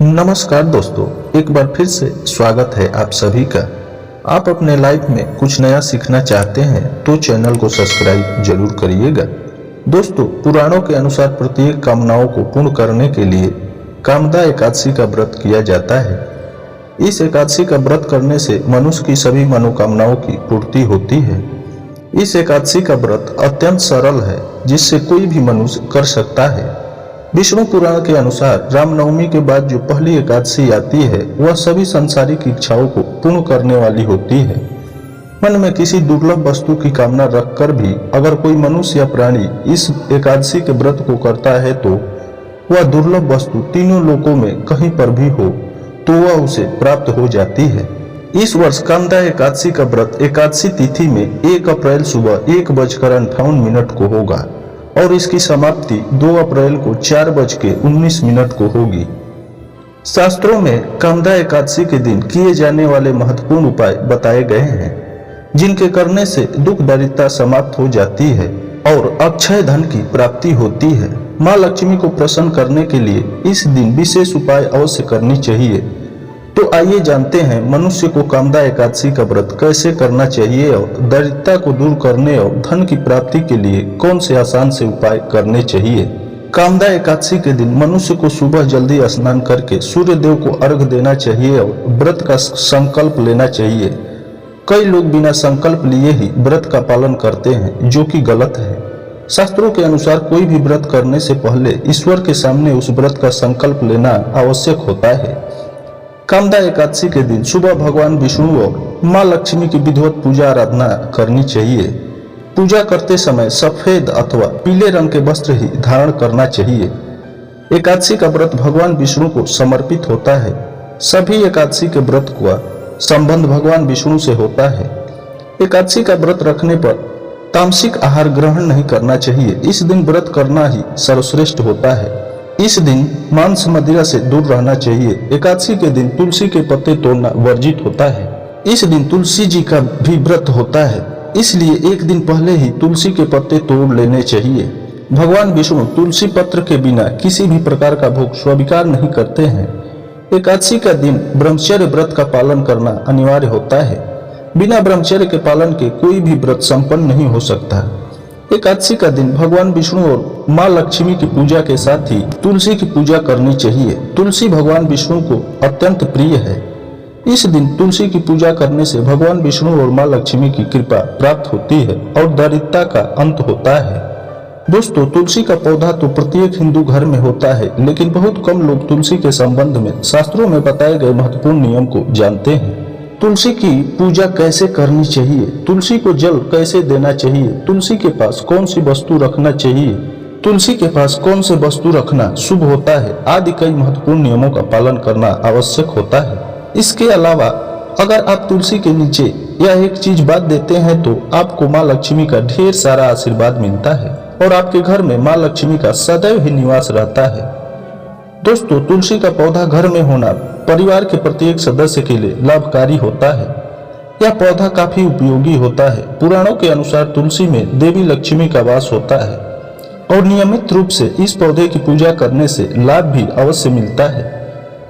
नमस्कार दोस्तों, एक बार फिर से स्वागत है आप सभी का। आप अपने लाइफ में कुछ नया सीखना चाहते हैं तो चैनल को सब्सक्राइब जरूर करिएगा। दोस्तों, पुराणों के अनुसार प्रत्येक कामनाओं को पूर्ण करने के लिए कामदा एकादशी का व्रत किया जाता है। इस एकादशी का व्रत करने से मनुष्य की सभी मनोकामनाओं की पूर्ति होती है। इस एकादशी का व्रत अत्यंत सरल है, जिससे कोई भी मनुष्य कर सकता है। विष्णु पुराण के अनुसार रामनवमी के बाद जो पहली एकादशी आती है वह सभी सांसारिक इच्छाओं को पूर्ण करने वाली होती है। मन में किसी दुर्लभ वस्तु की कामना रखकर भी अगर कोई मनुष्य या प्राणी इस एकादशी के व्रत को करता है तो वह दुर्लभ वस्तु तीनों लोकों में कहीं पर भी हो तो वह उसे प्राप्त हो जाती है। इस वर्ष कामदा एकादशी का व्रत एकादशी तिथि में 1 अप्रैल सुबह 1:58 को होगा और इसकी समाप्ति 2 अप्रैल को 4:19 को होगी। शास्त्रों में कामदा एकादशी के दिन किए जाने वाले महत्वपूर्ण उपाय बताए गए हैं, जिनके करने से दुख दरिद्रता समाप्त हो जाती है और अक्षय धन की प्राप्ति होती है। माँ लक्ष्मी को प्रसन्न करने के लिए इस दिन विशेष उपाय अवश्य करनी चाहिए। तो आइए जानते हैं मनुष्य को कामदा एकादशी का व्रत कैसे करना चाहिए और दरिद्रता को दूर करने और धन की प्राप्ति के लिए कौन से आसान से उपाय करने चाहिए। कामदा एकादशी के दिन मनुष्य को सुबह जल्दी स्नान करके सूर्य देव को अर्घ देना चाहिए और व्रत का संकल्प लेना चाहिए। कई लोग बिना संकल्प लिए ही व्रत का पालन करते हैं, जो कि गलत है। शास्त्रों के अनुसार कोई भी व्रत करने से पहले ईश्वर के सामने उस व्रत का संकल्प लेना आवश्यक होता है। कामदा एकादशी के दिन सुबह भगवान विष्णु और माँ लक्ष्मी की विधिवत पूजा आराधना करनी चाहिए। पूजा करते समय सफेद अथवा पीले रंग के वस्त्र ही धारण करना चाहिए। एकादशी का व्रत भगवान विष्णु को समर्पित होता है। सभी एकादशी के व्रत का संबंध भगवान विष्णु से होता है। एकादशी का व्रत रखने पर तामसिक आहार ग्रहण नहीं करना चाहिए। इस दिन व्रत करना ही सर्वश्रेष्ठ होता है। इस दिन मांस मदिरा से दूर रहना चाहिए। एकादशी के दिन तुलसी के पत्ते तोड़ना वर्जित होता है। इस दिन तुलसी जी का भी व्रत होता है, इसलिए एक दिन पहले ही तुलसी के पत्ते तोड़ लेने चाहिए। भगवान विष्णु तुलसी पत्र के बिना किसी भी प्रकार का भोग स्वीकार नहीं करते हैं। एकादशी का दिन ब्रह्मचर्य व्रत का पालन करना अनिवार्य होता है। बिना ब्रह्मचर्य के पालन के कोई भी व्रत संपन्न नहीं हो सकता। एकादशी का दिन भगवान विष्णु और माँ लक्ष्मी की पूजा के साथ ही तुलसी की पूजा करनी चाहिए। तुलसी भगवान विष्णु को अत्यंत प्रिय है। इस दिन तुलसी की पूजा करने से भगवान विष्णु और माँ लक्ष्मी की कृपा प्राप्त होती है और दरिद्रता का अंत होता है। दोस्तों, तुलसी का पौधा तो प्रत्येक हिंदू घर में होता है, लेकिन बहुत कम लोग तुलसी के संबंध में शास्त्रों में बताए गए महत्वपूर्ण नियम को जानते हैं। तुलसी की पूजा कैसे करनी चाहिए, तुलसी को जल कैसे देना चाहिए, तुलसी के पास कौन सी वस्तु रखना चाहिए, तुलसी के पास कौन से वस्तु रखना शुभ होता है आदि कई महत्वपूर्ण नियमों का पालन करना आवश्यक होता है। इसके अलावा अगर आप तुलसी के नीचे यह एक चीज बात देते हैं तो आपको माँ लक्ष्मी का ढेर सारा आशीर्वाद मिलता है और आपके घर में माँ लक्ष्मी का सदैव ही निवास रहता है। दोस्तों, तुलसी का पौधा घर में होना परिवार के प्रत्येक सदस्य के लिए लाभकारी होता है। यह पौधा काफी उपयोगी होता है। पुराणों के अनुसार तुलसी में देवी लक्ष्मी का वास होता है और नियमित रूप से इस पौधे की पूजा करने से लाभ भी अवश्य मिलता है।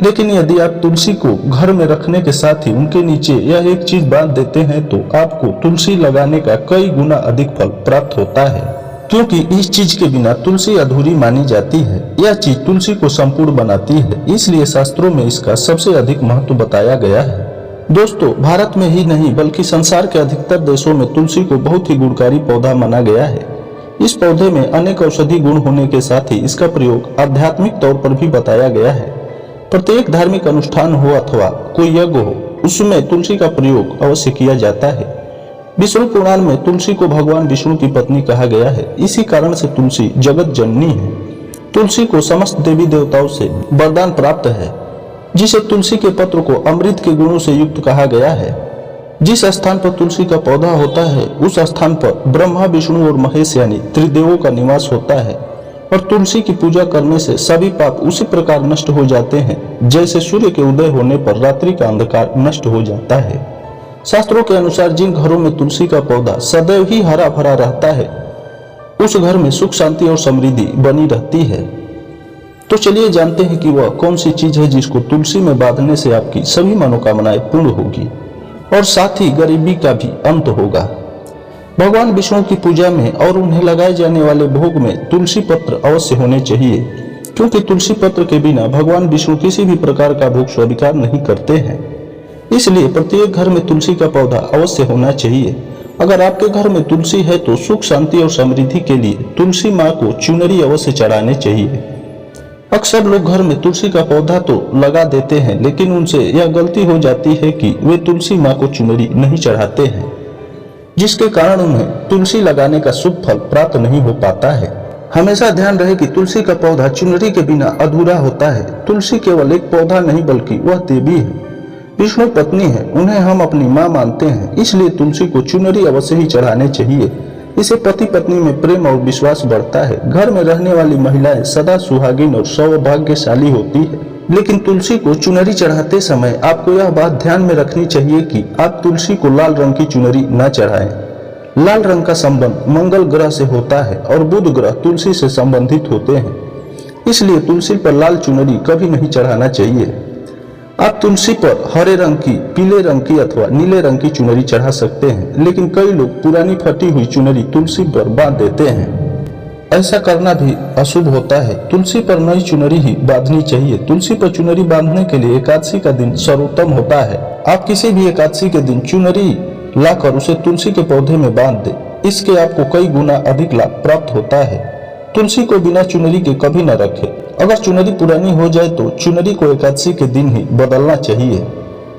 लेकिन यदि आप तुलसी को घर में रखने के साथ ही उनके नीचे यह एक चीज बांध देते हैं तो आपको तुलसी लगाने का कई गुना अधिक फल प्राप्त होता है, क्योंकि इस चीज के बिना तुलसी अधूरी मानी जाती है। यह चीज तुलसी को संपूर्ण बनाती है, इसलिए शास्त्रों में इसका सबसे अधिक महत्व बताया गया है। दोस्तों, भारत में ही नहीं बल्कि संसार के अधिकतर देशों में तुलसी को बहुत ही गुणकारी पौधा माना गया है। इस पौधे में अनेक औषधि गुण होने के साथ ही इसका प्रयोग आध्यात्मिक तौर पर भी बताया गया है। प्रत्येक धार्मिक अनुष्ठान हो अथवा कोई यज्ञ हो, उसमें तुलसी का प्रयोग अवश्य किया जाता है। विष्णु पुराण में तुलसी को भगवान विष्णु की पत्नी कहा गया है। इसी कारण से तुलसी जगत जननी है। तुलसी को समस्त देवी देवताओं से वरदान प्राप्त है, जिसे तुलसी के पत्र को अमृत के गुणों से युक्त कहा गया है। जिस स्थान पर तुलसी का पौधा होता है उस स्थान पर ब्रह्मा, विष्णु और महेश यानी त्रिदेवों का निवास होता है और तुलसी की पूजा करने से सभी पाप उसी प्रकार नष्ट हो जाते हैं जैसे सूर्य के उदय होने पर रात्रि का अंधकार नष्ट हो जाता है। शास्त्रों के अनुसार जिन घरों में तुलसी का पौधा सदैव ही हरा भरा रहता है उस घर में सुख शांति और समृद्धि बनी रहती है। तो चलिए जानते हैं कि वह कौन सी चीज है जिसको तुलसी में बांधने से आपकी सभी मनोकामनाएं पूर्ण होगी और साथ ही गरीबी का भी अंत होगा। भगवान विष्णु की पूजा में और उन्हें लगाए जाने वाले भोग में तुलसी पत्र अवश्य होने चाहिए, क्योंकि तुलसी पत्र के बिना भगवान विष्णु किसी भी प्रकार का भोग स्वीकार नहीं करते हैं। इसलिए प्रत्येक घर में तुलसी का पौधा अवश्य होना चाहिए। अगर आपके घर में तुलसी है तो सुख शांति और समृद्धि के लिए तुलसी माँ को चुनरी अवश्य चढ़ाने चाहिए। अक्सर लोग घर में तुलसी का पौधा तो लगा देते हैं, लेकिन उनसे यह गलती हो जाती है कि वे तुलसी माँ को चुनरी नहीं चढ़ाते हैं, जिसके कारण उन्हें तुलसी लगाने का शुभ फल प्राप्त नहीं हो पाता है। हमेशा ध्यान रहे कि तुलसी का पौधा चुनरी के बिना अधूरा होता है। तुलसी केवल एक पौधा नहीं बल्कि वह देवी है, विष्णु पत्नी है, उन्हें हम अपनी माँ मानते हैं। इसलिए तुलसी को चुनरी अवश्य ही चढ़ाने चाहिए। इससे पति पत्नी में प्रेम और विश्वास बढ़ता है। घर में रहने वाली महिलाएं सदा सुहागिन और सौभाग्यशाली होती है। लेकिन तुलसी को चुनरी चढ़ाते समय आपको यह बात ध्यान में रखनी चाहिए कि आप तुलसी को लाल रंग की चुनरी न चढ़ाएं। लाल रंग का संबंध मंगल ग्रह से होता है और बुध ग्रह तुलसी से संबंधित होते हैं। इसलिए तुलसी पर लाल चुनरी कभी नहीं चढ़ाना चाहिए। आप तुलसी पर हरे रंग की, पीले रंग की अथवा नीले रंग की चुनरी चढ़ा सकते हैं, लेकिन कई लोग पुरानी फटी हुई चुनरी तुलसी पर बांध देते हैं। ऐसा करना भी अशुभ होता है। तुलसी पर नई चुनरी ही बांधनी चाहिए। तुलसी पर चुनरी बांधने के लिए एकादशी का दिन सर्वोत्तम होता है। आप किसी भी एकादशी के दिन चुनरी लाकर उसे तुलसी के पौधे में बांध दें। इसके आपको कई गुना अधिक लाभ प्राप्त होता है। तुलसी को बिना चुनरी के कभी न रखें। अगर चुनरी पुरानी हो जाए तो चुनरी को एकादशी के दिन ही बदलना चाहिए।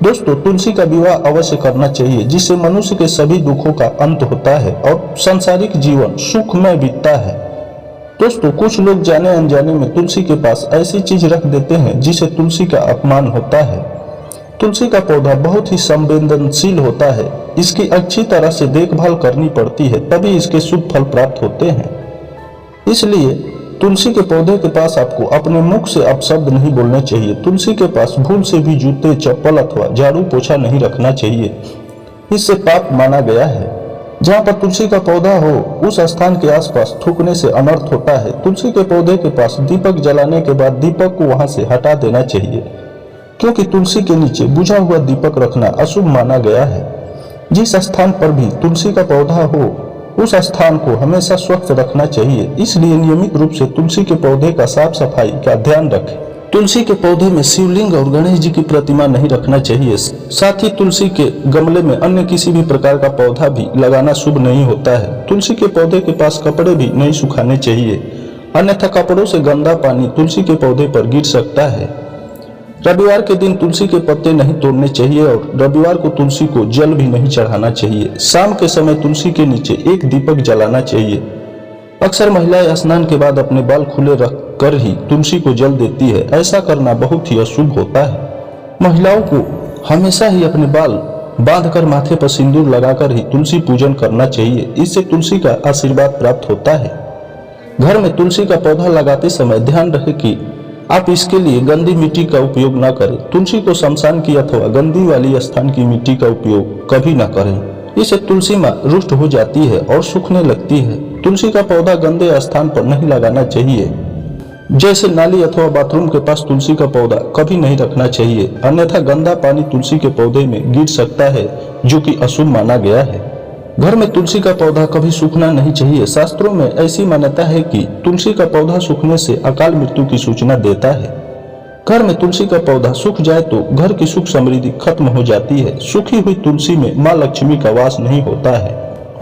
दोस्तों, तुलसी का विवाह अवश्य करना चाहिए, जिससे मनुष्य के सभी दुखों का अंत होता है और सांसारिक जीवन सुखमय बीतता है। दोस्तों, कुछ लोग जाने अनजाने में तुलसी के पास ऐसी चीज रख देते हैं जिसे तुलसी का अपमान होता है। तुलसी का पौधा बहुत ही संवेदनशील होता है। इसकी अच्छी तरह से देखभाल करनी पड़ती है, तभी इसके शुभ फल प्राप्त होते हैं। इसलिए तुलसी के पौधे के पास आपको अपने मुख से अपशब्द नहीं बोलने चाहिए। तुलसी के पास भूल से भी जूते, चप्पल अथवा झाड़ू पोछा नहीं रखना चाहिए। इससे पाप माना गया है। जहाँ पर तुलसी का पौधा हो उस स्थान के आसपास थूकने से अनर्थ होता है। तुलसी के पौधे के पास दीपक जलाने के बाद दीपक को वहां से हटा देना चाहिए, क्योंकि तुलसी के नीचे बुझा हुआ दीपक रखना अशुभ माना गया है। जिस स्थान पर भी तुलसी का पौधा हो उस स्थान को हमेशा स्वच्छ रखना चाहिए। इसलिए नियमित रूप से तुलसी के पौधे का साफ सफाई का ध्यान रखें। तुलसी के पौधे में शिवलिंग और गणेश जी की प्रतिमा नहीं रखना चाहिए। साथ ही तुलसी के गमले में अन्य किसी भी प्रकार का पौधा भी लगाना शुभ नहीं होता है। तुलसी के पौधे के पास कपड़े भी नहीं सुखाने चाहिए, अन्यथा कपड़ों से गंदा पानी तुलसी के पौधे पर गिर सकता है। रविवार के दिन तुलसी के पत्ते नहीं तोड़ने चाहिए और रविवार को तुलसी को जल भी नहीं चढ़ाना चाहिए। शाम के समय तुलसी के नीचे एक दीपक जलाना चाहिए। अक्सर महिलाएं स्नान के बाद अपने बाल खुले रख कर ही तुलसी को जल देती है। ऐसा करना बहुत ही अशुभ होता है। महिलाओं को हमेशा ही अपने बाल बांधकर माथे पर सिंदूर लगाकर ही तुलसी पूजन करना चाहिए। इससे तुलसी का आशीर्वाद प्राप्त होता है। घर में तुलसी का पौधा लगाते समय ध्यान रहे कि आप इसके लिए गंदी मिट्टी का उपयोग न करें। तुलसी को शमशान की अथवा गंदी वाली स्थान की मिट्टी का उपयोग कभी न करें। इससे तुलसी माँ रुष्ट हो जाती है और सूखने लगती है। तुलसी का पौधा गंदे स्थान पर नहीं लगाना चाहिए, जैसे नाली अथवा बाथरूम के पास तुलसी का पौधा कभी नहीं रखना चाहिए, अन्यथा गंदा पानी तुलसी के पौधे में गिर सकता है, जो कि अशुभ माना गया है। घर में तुलसी का पौधा कभी सूखना नहीं चाहिए। शास्त्रों में ऐसी मान्यता है कि तुलसी का पौधा सूखने से अकाल मृत्यु की सूचना देता है। घर में तुलसी का पौधा सूख जाए तो घर की सुख समृद्धि खत्म हो जाती है। सूखी हुई तुलसी में माँ लक्ष्मी का वास नहीं होता है।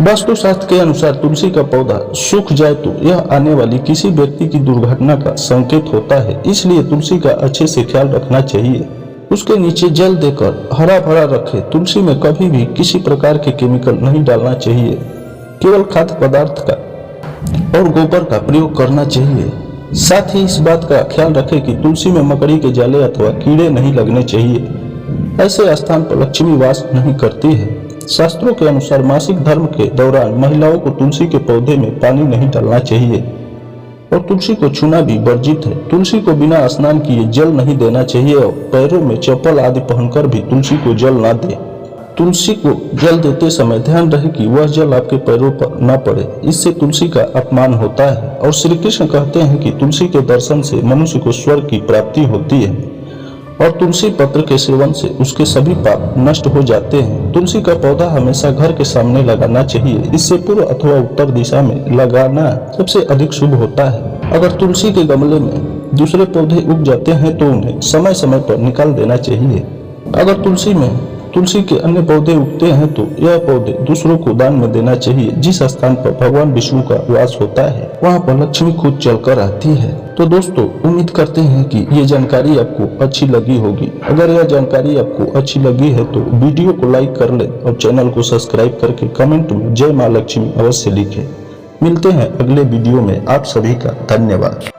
वास्तु शास्त्र के अनुसार तुलसी का पौधा सूख जाए तो यह आने वाली किसी व्यक्ति की दुर्घटना का संकेत होता है। इसलिए तुलसी का अच्छे से ख्याल रखना चाहिए। उसके नीचे जल देकर हरा भरा रखें। तुलसी में कभी भी किसी प्रकार के केमिकल नहीं डालना चाहिए। केवल खाद्य पदार्थ का और गोबर का प्रयोग करना चाहिए। साथ ही इस बात का ख्याल रखें कि तुलसी में मकड़ी के जाले अथवा कीड़े नहीं लगने चाहिए। ऐसे स्थान पर लक्ष्मी वास नहीं करती है। शास्त्रों के अनुसार मासिक धर्म के दौरान महिलाओं को तुलसी के पौधे में पानी नहीं डालना चाहिए और तुलसी को छूना भी वर्जित है। तुलसी को बिना स्नान किए जल नहीं देना चाहिए और पैरों में चप्पल आदि पहनकर भी तुलसी को जल ना दे। तुलसी को जल देते समय ध्यान रहे कि वह जल आपके पैरों पर न पड़े, इससे तुलसी का अपमान होता है। और श्री कृष्ण कहते हैं कि तुलसी के दर्शन से मनुष्य को स्वर्ग की प्राप्ति होती है और तुलसी पत्र के सेवन से उसके सभी पाप नष्ट हो जाते हैं। तुलसी का पौधा हमेशा घर के सामने लगाना चाहिए, इससे पूर्व अथवा उत्तर दिशा में लगाना सबसे अधिक शुभ होता है। अगर तुलसी के गमले में दूसरे पौधे उग जाते हैं तो उन्हें समय समय पर निकाल देना चाहिए। अगर तुलसी के अन्य पौधे उगते हैं तो यह पौधे दूसरों को दान में देना चाहिए। जिस स्थान पर भगवान विष्णु का वास होता है वहाँ पर लक्ष्मी खुद चलकर आती है। तो दोस्तों, उम्मीद करते हैं कि ये जानकारी आपको अच्छी लगी होगी। अगर यह जानकारी आपको अच्छी लगी है तो वीडियो को लाइक कर ले और चैनल को सब्सक्राइब करके कमेंट में जय माँ लक्ष्मी अवश्य लिखें। मिलते हैं अगले वीडियो में। आप सभी का धन्यवाद।